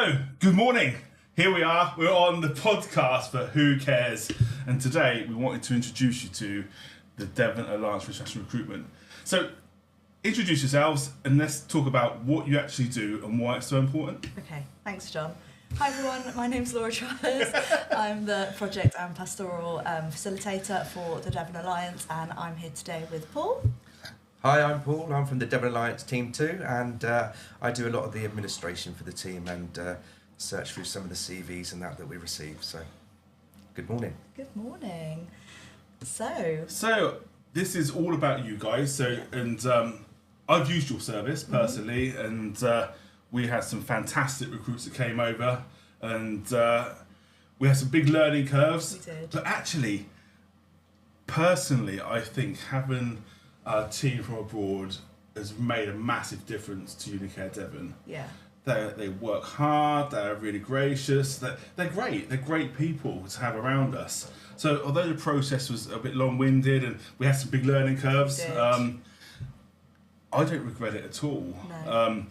So, good morning. Here we are. We're on the podcast for Who Cares? And today we wanted to introduce you to the Devon Alliance for International Recruitment. So, introduce yourselves and let's talk about what you actually do and why it's so important. Okay, thanks, John. Hi everyone, my name's Laura Travers. I'm the project and pastoral facilitator for the Devon Alliance, and I'm here today with Paul. Hi, I'm Paul. I'm from the Devon Alliance team too, and I do a lot of the administration for the team and search through some of the CVs and that we receive. So, good morning. Good morning. So this is all about you guys. I've used your service personally, and we had some fantastic recruits that came over, and we had some big learning curves. We did. But actually, personally, I think having a team from abroad has made a massive difference to Unicare Devon. Yeah. They work hard, they're really gracious, they're great, they're great people to have around us. So although the process was a bit long-winded and we had some big learning curves, We did. I don't regret it at all. No.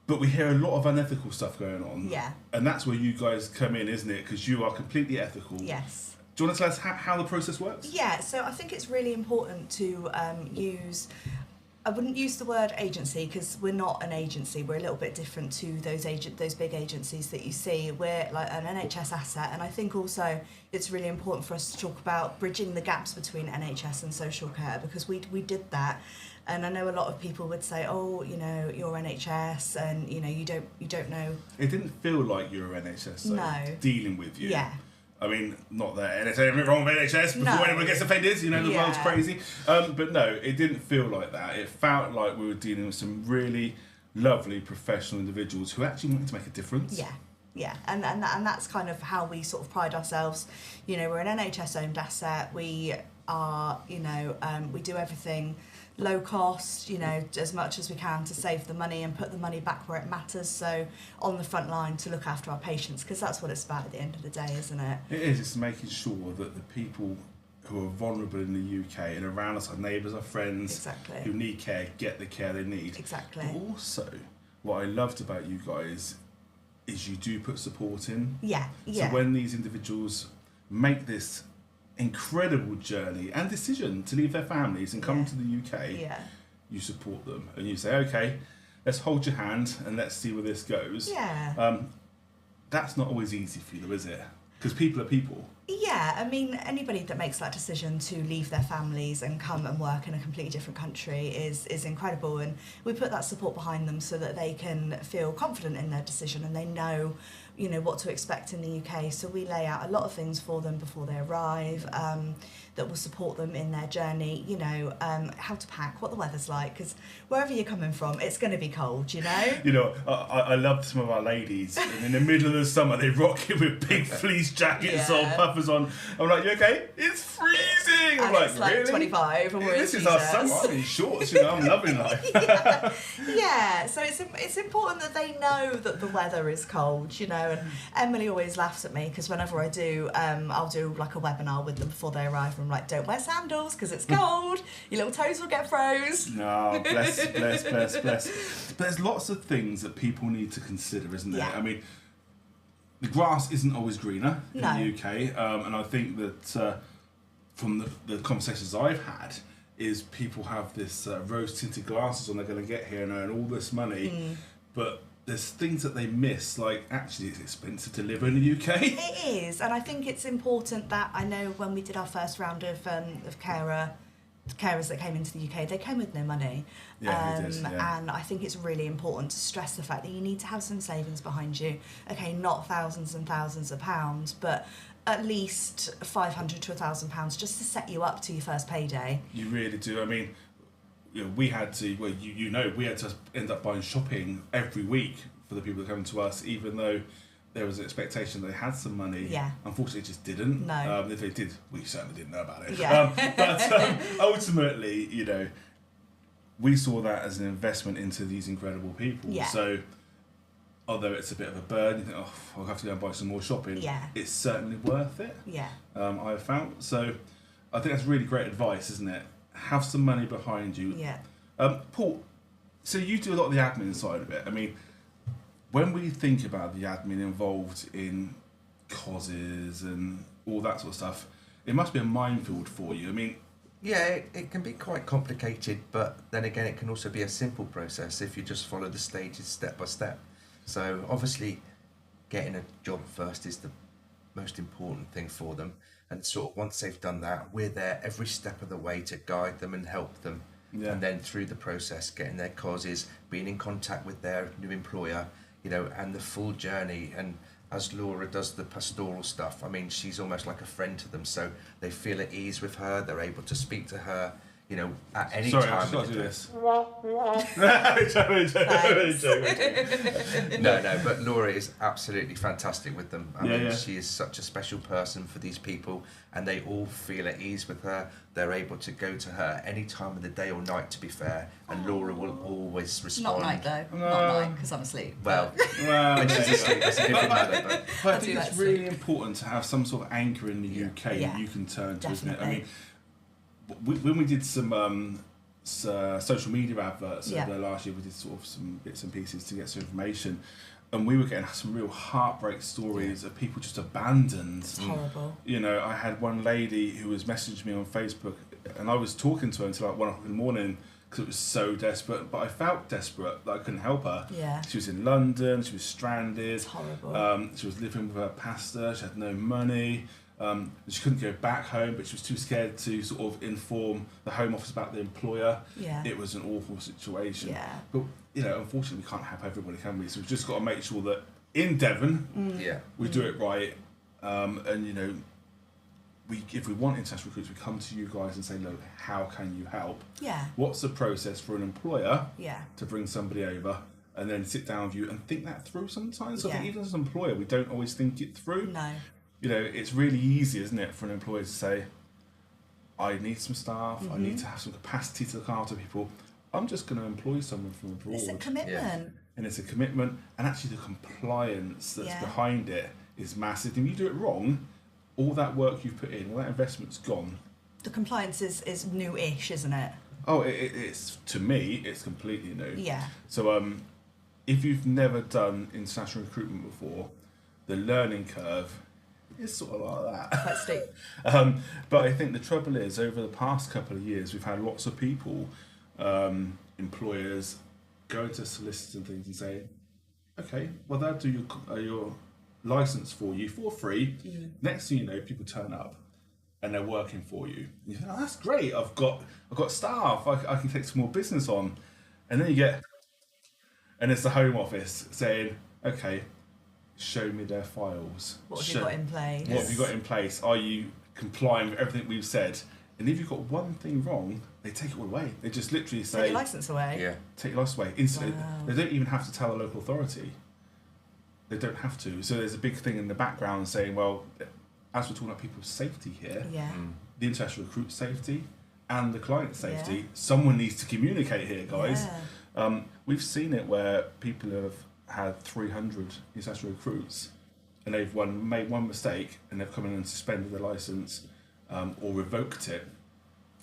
But we hear a lot of unethical stuff going on. Yeah. And that's where you guys come in, isn't it? Because you are completely ethical. Yes. Do you want to tell us how the process works? Yeah, so I think it's really important to use, I wouldn't use the word agency because we're not an agency. We're a little bit different to those big agencies that you see. We're like an NHS asset, and I think also it's really important for us to talk about bridging the gaps between NHS and social care, because we did that. And I know a lot of people would say, oh, you know, you're NHS and, you know, you don't know. It didn't feel like you were NHS dealing with you. Yeah. I mean, not that there's anything wrong with NHS before anyone gets offended, you know, the world's crazy. But no, it didn't feel like that. It felt like we were dealing with some really lovely professional individuals who actually wanted to make a difference. Yeah, and that's kind of how we sort of pride ourselves. You know, we're an NHS-owned asset. We are, you know, we do everything low cost, you know, as much as we can to save the money and put the money back where it matters. So on the front line to look after our patients, because that's what it's about at the end of the day, isn't it? It is. It's making sure that the people who are vulnerable in the UK and around us, our neighbours, our friends, who need care, get the care they need. Exactly. But also, what I loved about you guys is you do put support in. Yeah. So when these individuals make this incredible journey and decision to leave their families and come to the UK, you support them and you say, okay, let's hold your hand and let's see where this goes. That's not always easy for you though, is it? Because people are people. Yeah, I mean, anybody that makes that decision to leave their families and come and work in a completely different country is incredible, and we put that support behind them so that they can feel confident in their decision and they know, you know, what to expect in the UK. So we lay out a lot of things for them before they arrive, that will support them in their journey, you know, how to pack, what the weather's like, because wherever you're coming from, it's going to be cold, you know? You know, I loved some of our ladies, and in the middle of the summer, they rock it with big fleece jackets on, puffers on. I'm like, you okay? It's freezing! I'm and it's like really? 25, and we're This in is our t-shirts. summer, I'm in shorts, you know, I'm loving life. Yeah, so it's important that they know that the weather is cold, you know, and Emily always laughs at me because whenever I do, I'll do like a webinar with them before they arrive. I'm like, don't wear sandals because it's cold, your little toes will get froze. No, bless. But there's lots of things that people need to consider, isn't there? Yeah. I mean, the grass isn't always greener in No. the UK, and I think that from the conversations I've had, is people have this rose-tinted glasses on, they're going to get here and earn all this money, but there's things that they miss, like actually it's expensive to live in the UK. It is, and I think it's important that, I know when we did our first round of carers that came into the UK, they came with no money. Yeah, they did, yeah. And I think it's really important to stress the fact that you need to have some savings behind you. Okay, not thousands and thousands of pounds, but at least £500 to £1,000 just to set you up to your first payday. You really do. I mean, you know, we had to, well, we had to end up buying shopping every week for the people that come to us, even though there was an expectation they had some money. Yeah. Unfortunately, it just didn't. No. If they did, we certainly didn't know about it. Yeah. But ultimately, you know, we saw that as an investment into these incredible people. Yeah. So, although it's a bit of a burden, you think, oh, I'll have to go and buy some more shopping. Yeah. It's certainly worth it. Yeah. I've found. So, I think that's really great advice, isn't it? Have some money behind you. Yeah. Paul, so you do a lot of the admin side of it. I mean, when we think about the admin involved in causes and all that sort of stuff, it must be a minefield for you. I mean, yeah, it can be quite complicated, but then again, it can also be a simple process if you just follow the stages step by step. So obviously, getting a job first is the most important thing for them, and sort of once they've done that, we're there every step of the way to guide them and help them. And then through the process, getting their causes, being in contact with their new employer, you know, and the full journey. And as Laura does the pastoral stuff, I mean, she's almost like a friend to them, so they feel at ease with her. They're able to speak to her, you know, at any time. Sorry, I've got to do this. No, but Laura is absolutely fantastic with them. I mean, she is such a special person for these people, and they all feel at ease with her. They're able to go to her any time of the day or night, to be fair, and Laura will always respond. Not night though, not night, because I'm asleep. Well, when she's asleep, that's a different matter. But I think it's really important to have some sort of anchor in the UK that you can turn to, isn't it? I mean, when we did some social media adverts over the last year, we did sort of some bits and pieces to get some information, and we were getting some real heartbreak stories of people just abandoned. It's horrible. You know, I had one lady who was messaging me on Facebook, and I was talking to her until like 1 o'clock in the morning because it was so desperate, but I felt desperate that I couldn't help her. Yeah. She was in London, she was stranded. It's horrible. She was living with her pastor, she had no money. She couldn't go back home, but she was too scared to sort of inform the Home Office about the employer. Yeah. It was an awful situation. Yeah. But, you know, unfortunately, we can't help everybody, can we? So we've just got to make sure that in Devon, we do it right. And, you know, if we want international recruits, we come to you guys and say, look, how can you help? Yeah. What's the process for an employer to bring somebody over? And then sit down with you and think that through sometimes. So I think even as an employer, we don't always think it through. No. You know, it's really easy, isn't it, for an employer to say, I need some staff, I need to have some capacity to look after people. I'm just going to employ someone from abroad. It's a commitment. And it's a commitment. And actually the compliance that's behind it is massive. And if you do it wrong, all that work you've put in, all that investment's gone. The compliance is new-ish, isn't it? Oh, it's to me, it's completely new. Yeah. So if you've never done international recruitment before, the learning curve is sort of like that. Quite steep. But I think the trouble is, over the past couple of years, we've had lots of people, employers, go to solicitors and things and say, okay, well, they'll do your license for you for free. Next thing you know, people turn up and they're working for you. And you think, oh, that's great. I've got staff. I can take some more business on. And then and it's the Home Office saying, okay, show me their files. What have you got in place? What have you got in place? Are you complying with everything we've said? And if you've got one thing wrong, they take it all away. They just literally say... Take your licence away? Yeah. Take your licence away. Instantly. Wow. They don't even have to tell a local authority. They don't have to. So there's a big thing in the background saying, well, as we're talking about people's safety here, the international recruit safety and the client safety, someone needs to communicate here, guys. Yeah. We've seen it where people have had 300 international recruits and they've made one mistake and they've come in and suspended their licence or revoked it,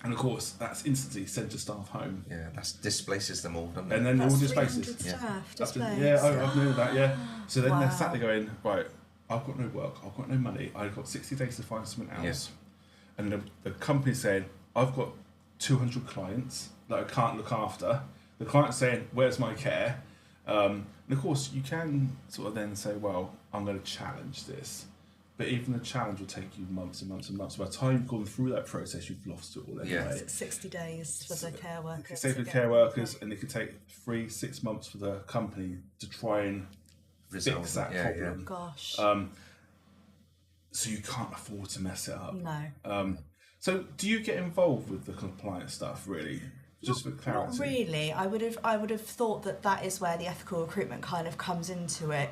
and of course that's instantly sent to staff home. Yeah, that displaces them all, doesn't it? And then That's all displaces. 300 staff displaced. I've known that. Yeah. So then they're sat there Wow. going, right, I've got no work, I've got no money, I've got 60 days to find something else, and the company's saying, I've got 200 clients that I can't look after. The client's saying, where's my care? And of course, you can sort of then say, well, I'm going to challenge this. But even the challenge will take you months and months and months. By the time you've gone through that process, you've lost it all anyway. Is it 60 days for the care workers? Say for the care workers, and it could take 3-6 months for the company to try and fix that problem. Gosh. So you can't afford to mess it up. No. So do you get involved with the compliance stuff, really? Just for clarity. Not really. I would have thought that is where the ethical recruitment kind of comes into it.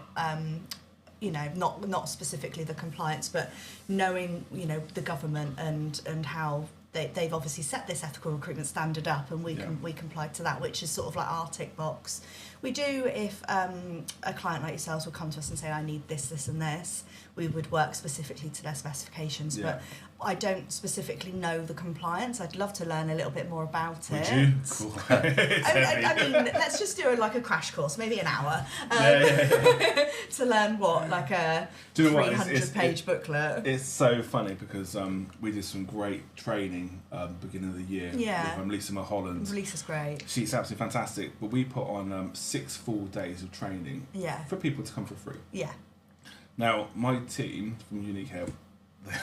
You know, not specifically the compliance, but knowing, you know, the government and how they've obviously set this ethical recruitment standard up, and we comply to that, which is sort of like our tick box. We do, if a client like yourselves would come to us and say, I need this, this and this, we would work specifically to their specifications. But I don't specifically know the compliance. I'd love to learn a little bit more about it. Would you? Cool. I mean, let's just do like a crash course, maybe an hour, to learn like a 300-page booklet. It's so funny because we did some great training beginning of the year with Lisa Mulholland. Lisa's great. She's absolutely fantastic. But we put on 6 full days of training for people to come for free. Yeah. Now, my team from Unique Health,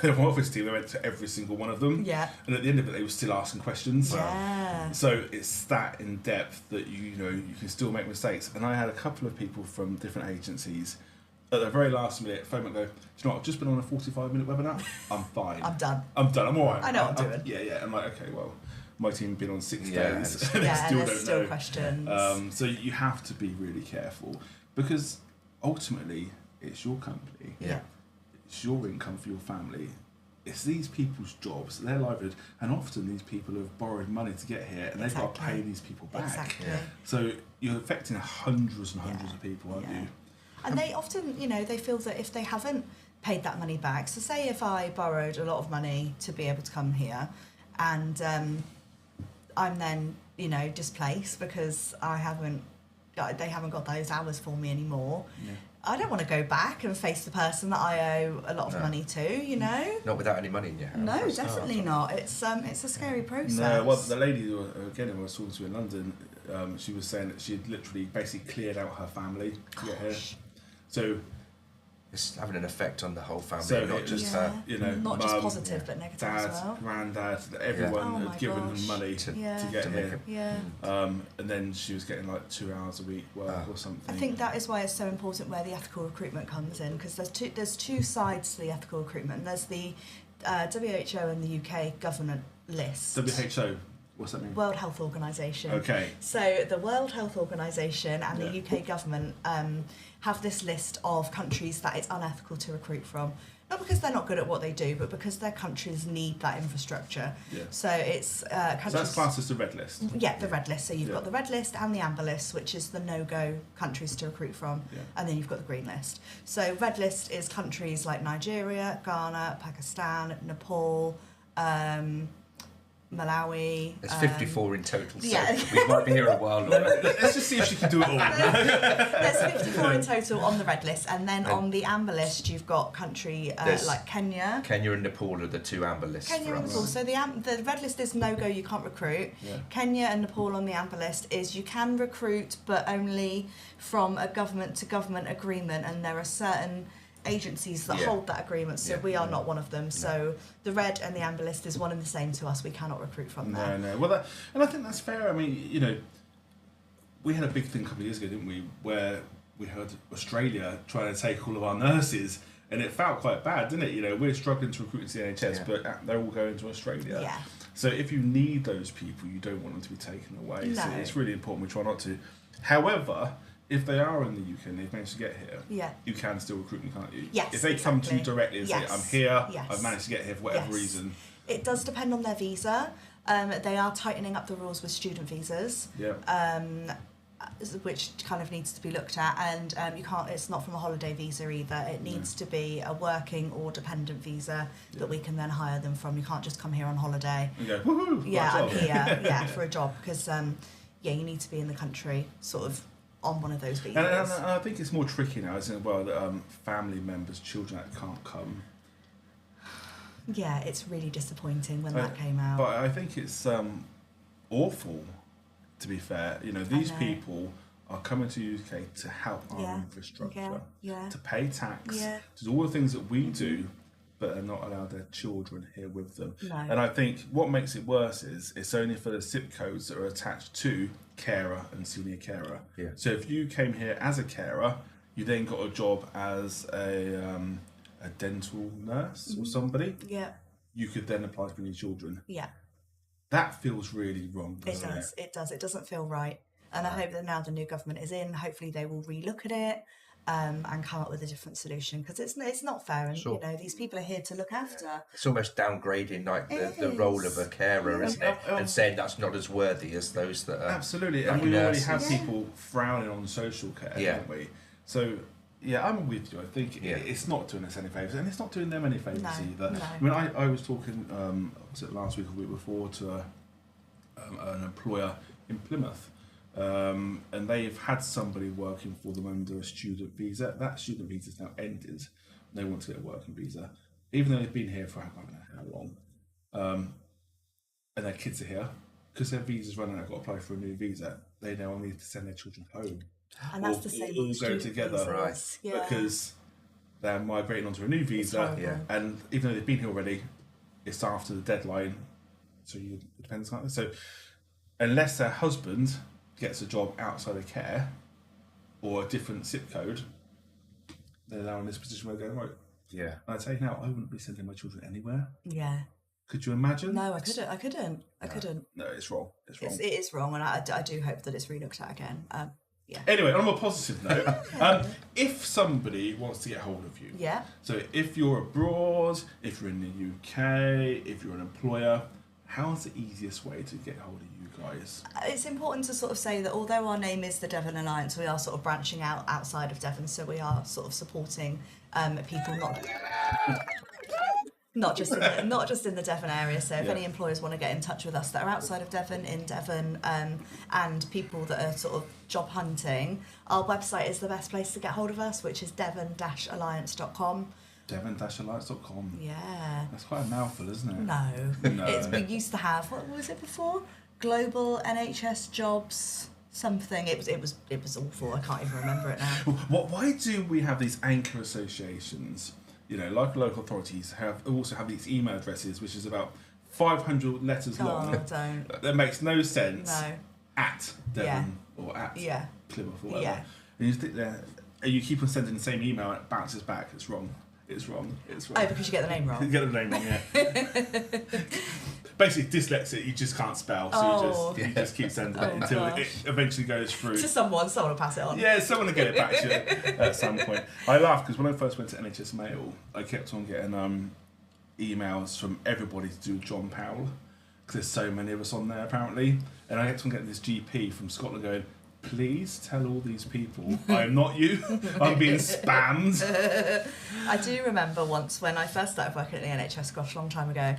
their office team, they went to every single one of them. Yeah. And at the end of it, they were still asking questions. Yeah. So it's that in depth that you can still make mistakes. And I had a couple of people from different agencies at the very last minute phone and go, do you know what, I've just been on a 45-minute webinar. I'm fine. I'm done. I'm all right. I know what I'm doing. Yeah. I'm like, okay, well, my team have been on 6 days. And there's still questions. So you have to be really careful because ultimately it's your company. Yeah. It's your income for your family. It's these people's jobs, their livelihood, and often these people have borrowed money to get here, and they've got to pay these people back. Exactly. Yeah. So you're affecting hundreds and hundreds of people, aren't you? And they often, they feel that if they haven't paid that money back, so say if I borrowed a lot of money to be able to come here, and I'm then, displaced because they haven't got those hours for me anymore. Yeah. I don't want to go back and face the person that I owe a lot of money to, Not without any money in your hand. No, definitely not. It's a scary process. No, well, the lady who I was talking to in London, she was saying that she had literally basically cleared out her family to get here. So it's having an effect on the whole family, not just her. Not just positive, but negative dad, as well. Granddad, everyone had given them money to get here. Yeah. And then she was getting like 2 hours a week work or something. I think that is why it's so important where the ethical recruitment comes in, because there's two sides to the ethical recruitment. There's the WHO and the UK government list. WHO. What's that mean? World Health Organization. Okay. So the World Health Organization and the UK government have this list of countries that it's unethical to recruit from. Not because they're not good at what they do, but because their countries need that infrastructure. Yeah. So it's countries... So that's classed as the red list? Yeah, the red list. So you've got the red list and the amber list, which is the no-go countries to recruit from. Yeah. And then you've got the green list. So red list is countries like Nigeria, Ghana, Pakistan, Nepal, Malawi. There's 54 in total, so we might be here a while longer. Let's just see if she can do it all. There's 54 in total on the red list, and then on the amber list you've got country like Kenya. Kenya and Nepal are the 2 amber lists. Kenya and Nepal. So the red list is no-go, you can't recruit. Yeah. Kenya and Nepal on the amber list is you can recruit, but only from a government-to-government agreement, and there are certain agencies that hold that agreement, so we are not one of them. So the red and the amber list is one and the same to us. We cannot recruit from there. No. Well, and I think that's fair. I mean, we had a big thing a couple of years ago, didn't we, where we heard Australia trying to take all of our nurses, and it felt quite bad, didn't it? We're struggling to recruit into the NHS, but they're all going to Australia. Yeah. So if you need those people, you don't want them to be taken away. No. So it's really important we try not to. However, if they are in the UK and they've managed to get here, you can still recruit them, can't you? Yes, if they come to you directly and say, I'm here, I've managed to get here for whatever reason. It does depend on their visa. They are tightening up the rules with student visas, which kind of needs to be looked at. And you can't. It's not from a holiday visa either. It needs to be a working or dependent visa that we can then hire them from. You can't just come here on holiday. And go, woohoo! I'm here, for a job, because you need to be in the country, sort of, on one of those visas. And I think it's more tricky now, isn't it? Well, that family members, children that can't come. Yeah, it's really disappointing when that came out. But I think it's awful, to be fair. These people are coming to the UK to help our infrastructure, to pay tax, to do all the things that we do, but are not allowed their children here with them. No. And I think what makes it worse is it's only for the zip codes that are attached to carer and senior carer. Yeah. So if you came here as a carer, you then got a job as a dental nurse or somebody. Yeah. You could then apply for your children. Yeah. That feels really wrong, doesn't it? It does. It doesn't feel right. And I hope that now the new government is in, hopefully they will relook at it. And come up with a different solution, because it's not fair, and these people are here to look after. It's almost downgrading the role of a carer, isn't it? And saying that's not as worthy as those that are absolutely. And we already have people frowning on social care, don't we? So Yeah, I'm with you. I think it's not doing us any favours, and it's not doing them any favours either. No. I mean, I was talking, was it last week or the week before, to an employer in Plymouth, and they've had somebody working for them under a student visa. That student visa's now ended. They want to get a working visa, even though they've been here for I don't know how long, and their kids are here. Because their visa's running out, I've got to apply for a new visa. They now need to send their children home. And that's the same. All go together, right? Yeah. Because they're migrating onto a new visa, and even though they've been here already, it's after the deadline. So it depends, can't it? So unless their husband gets a job outside of care or a different zip code, they're now in this position where they're going, right. Yeah. And I tell you now, I wouldn't be sending my children anywhere. Yeah. Could you imagine? No, I couldn't. No, it's wrong. It's wrong. It is wrong, and I do hope that it's relooked at again. Yeah. Anyway, on a more positive note, if somebody wants to get hold of you, so if you're abroad, if you're in the UK, if you're an employer, how's the easiest way to get hold of you guys? It's important to sort of say that although our name is the Devon Alliance, we are sort of branching out outside of Devon, so we are sort of supporting people not just in the Devon area. So if any employers want to get in touch with us that are outside of Devon, in Devon, and people that are sort of job hunting, our website is the best place to get hold of us, which is devon-alliance.com. Devon-alliance.com. Yeah. That's quite a mouthful, isn't it? No. We used to have, what was it before? Global NHS Jobs something. It was awful. I can't even remember it now. Why do we have these anchor associations? You know, like local authorities also have these email addresses, which is about 500 letters long. Don't. That makes no sense. No. At Devon or at Plymouth or whatever. Yeah. And you think you keep on sending the same email and it bounces back. It's wrong. It's wrong. Oh, because you get the name wrong. You get the name wrong, yeah. Basically, dyslexic, you just can't spell, so you just keep sending it until it eventually goes through. To someone will pass it on. Yeah, someone will get it back to you at some point. I laugh because when I first went to NHS Mail, I kept on getting emails from everybody to do with John Powell, because there's so many of us on there apparently, and I kept on getting this GP from Scotland going, please tell all these people I'm not you. I'm being spammed. I do remember once when I first started working at the NHS, gosh, a long time ago,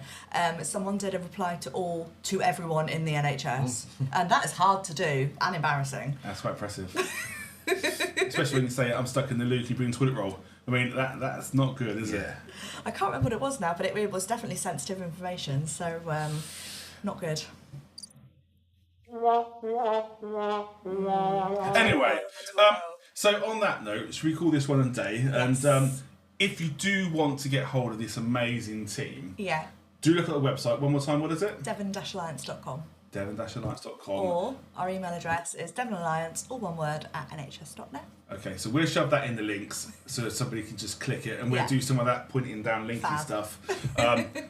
someone did a reply to everyone in the NHS, and that is hard to do and embarrassing. That's quite impressive. Especially when you say I'm stuck in the loo, keep doing toilet roll. I mean, that's not good, is it? I can't remember what it was now, but it was definitely sensitive information, so not good. Anyway, so on that note, should we call this one a day? Yes. And if you do want to get hold of this amazing team, do look at the website. One more time, what is it? Devon-alliance.com. Devon-alliance.com. Or our email address is devonalliance, all one word, @nhs.net. Okay, so we'll shove that in the links so somebody can just click it, and we'll do some of that pointing down linky stuff.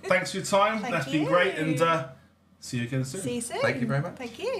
Thanks for your time. That's been great, and see you again soon. See you soon. Thank you very much. Thank you.